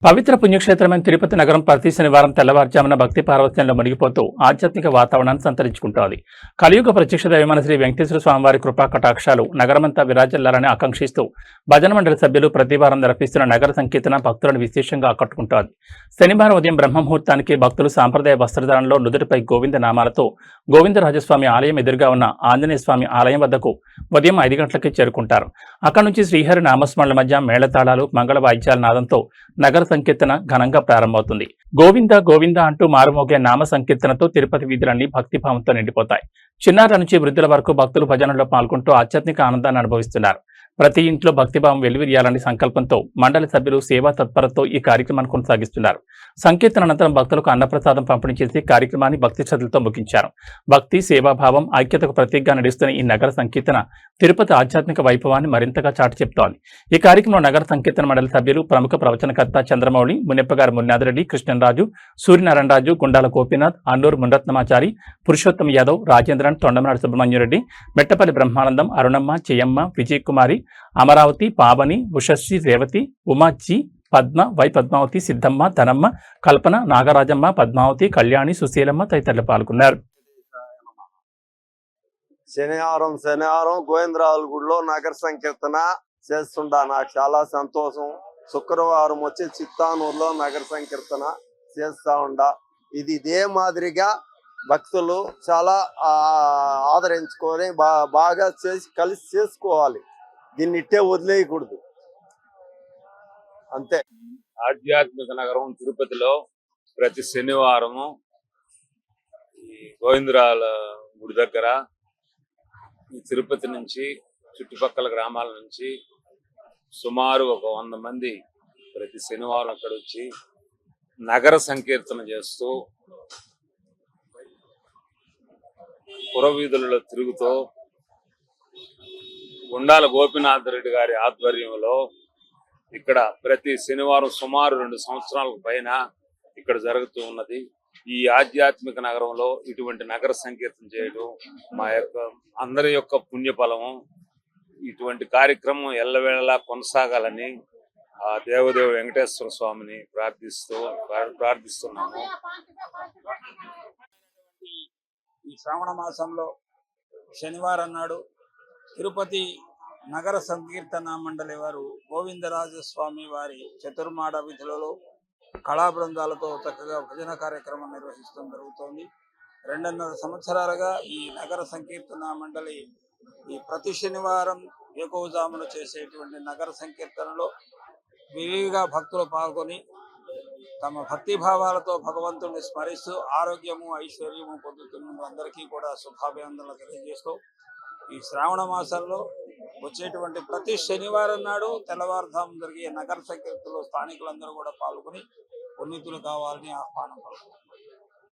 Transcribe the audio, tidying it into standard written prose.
పవిత్ర పుణ్యక్షేత్రమైన తిరుపతి నగరం ప్రతి శనివారం తెల్లవారుజామున భక్తి పార్వత్యంలో మునిగిపోతూ ఆధ్యాత్మిక వాతావరణాన్ని సంతరించుకుంటోంది. కలియుగ ప్రత్యక్ష దైవమైన శ్రీ వెంకటేశ్వర స్వామివారి కృపా కటాక్షాలు నగరమంతా విరాజిల్లాలని ఆకాంక్షిస్తూ భజన మండలి సభ్యులు ప్రతి వారం నిర్వహిస్తున్న నగర సంకీర్తన భక్తులను విశేషంగా ఆకట్టుకుంటోంది. శనివారం ఉదయం బ్రహ్మముహూర్తానికి భక్తులు సాంప్రదాయ వస్త్రధారణలో నుదుటిపై గోవింద నామాలతో గోవిందరాజస్వామి ఆలయం ఎదురుగా ఉన్న ఆంజనేయ స్వామి ఆలయం వద్దకు ఉదయం 5 గంటలకి చేరుకుంటారు. అక్కడి నుంచి శ్రీహరి నామస్మరణల మధ్య మేళతాళాలు మంగళ వాయిద్యాల నాదంతో నగర సంకీర్తన ఘనంగా ప్రారంభమవుతుంది. గోవింద గోవింద అంటూ మారుమోగే నామ సంకీర్తనతో తిరుపతి వీధులన్నీ భక్తిభావంతో నిండిపోతాయి. చిన్నారుల నుంచి వృద్ధుల వరకు భక్తులు భజనలో పాల్గొంటూ ఆధ్యాత్మిక ఆనందాన్ని అనుభవిస్తున్నారు. ప్రతి ఇంట్లో భక్తిభావం వెలువరియాలని సంకల్పంతో మండలి సభ్యులు సేవా తత్పరతో ఈ కార్యక్రమాన్ని కొనసాగిస్తున్నారు. సంకీర్తన అనంతరం భక్తులకు అన్నప్రసాదం పంపిణీ చేసి కార్యక్రమాన్ని భక్తి శ్రద్ధలతో ముగించారు. భక్తి సేవాభావం ఐక్యతకు ప్రతీకగా నడుస్తున్న ఈ నగర సంకీర్తన తిరుపతి ఆధ్యాత్మిక వైభవాన్ని మరింతగా చాటి చెప్తోంది. ఈ కార్యక్రమంలో నగర సంకీర్తన మండలి సభ్యులు ప్రముఖ ప్రవచనకర్త చంద్రమౌళి, మున్నెప్పగారు మున్నాదిరెడ్డి, కృష్ణరాజు, సూర్యనారాయణరాజు, గుండాల గోపీనాథ్, అన్నూరు మునరత్నమాచారి, పురుషోత్తమ యాదవ్, రాజేంద్రన్, తొండమనాడు సుబ్రహ్మణ్యురెడ్డి, మెట్టపల్లి బ్రహ్మానందం, అరుణమ్మ, చెయ్యమ్మ, విజయకుమారి, అమరావతి, పావని, ఉషశ్రీ, రేవతి, ఉమాజీ, పద్మ, వై పద్మావతి, సిద్ధమ్మ, ధనమ్మ, కల్పన, నాగరాజమ్మ, పద్మావతి, కళ్యాణి, సుశీలమ్మ తదితరులు పాల్గొన్నారు. శనివారం గోవిందరాజుల గుడిలో నగర సంకీర్తన చేస్తుంటా. నాకు చాలా సంతోషం. శుక్రవారం వచ్చి చిత్తానూరులో నగర సంకీర్తన చేస్తా ఉండా. ఇది ఇదే మాదిరిగా భక్తులు చాలా ఆదరించుకొని బాగా కలిసి చేసుకోవాలి. దీన్ని ఇట్టే వదిలేయకూడదు. అంతే. ఆధ్యాత్మిక నగరం తిరుపతిలో ప్రతి శనివారము ఈ గోవిందరాల గుడి దగ్గర ఈ తిరుపతి నుంచి చుట్టుపక్కల గ్రామాల నుంచి సుమారు ఒక 100 మంది ప్రతి శనివారం అక్కడ వచ్చి నగర సంకీర్తన చేస్తూ పురవీధులలో తిరుగుతూ గుండాల గోపీనాథ్ రెడ్డి గారి ఆధ్వర్యంలో ఇక్కడ ప్రతి శనివారం సుమారు 2 సంవత్సరాలకు పైన ఇక్కడ జరుగుతూ ఉన్నది. ఈ ఆధ్యాత్మిక నగరంలో ఇటువంటి నగర సంకీర్తన చేయడం మా యొక్క అందరి యొక్క పుణ్యఫలము. ఇటువంటి కార్యక్రమం ఎల్లవేళలా కొనసాగాలని ఆ దేవదేవుడు వెంకటేశ్వర స్వామిని ప్రార్థిస్తున్నాము. ఈ శ్రావణ మాసంలో శనివారం నాడు తిరుపతి నగర సంకీర్తన మండలి వారు గోవిందరాజస్వామి వారి చతుర్మాడ విధులలో కళా బృందాలతో చక్కగా భజన కార్యక్రమం నిర్వహిస్తూ జరుగుతోంది. 2.5 సంవత్సరాలుగా ఈ నగర సంకీర్తన మండలి ఈ ప్రతి శనివారం ఏకోజామున చేసేటువంటి నగర సంకీర్తనలో విరివిగా భక్తులు పాల్గొని తమ భక్తి భావాలతో భగవంతుడిని స్మరిస్తూ ఆరోగ్యము ఐశ్వర్యము పొందుతున్న అందరికీ కూడా శుభాభినందనలు తెలియజేస్తూ ఈ శ్రావణ మాసంలో వచ్చేటువంటి ప్రతి శనివారం నాడు తెల్లవారుజాము జరిగే నగర సంకీర్తనలో స్థానికులందరూ కూడా పాల్గొని పునీతులు కావాలని ఆహ్వానం పలుకుతారు.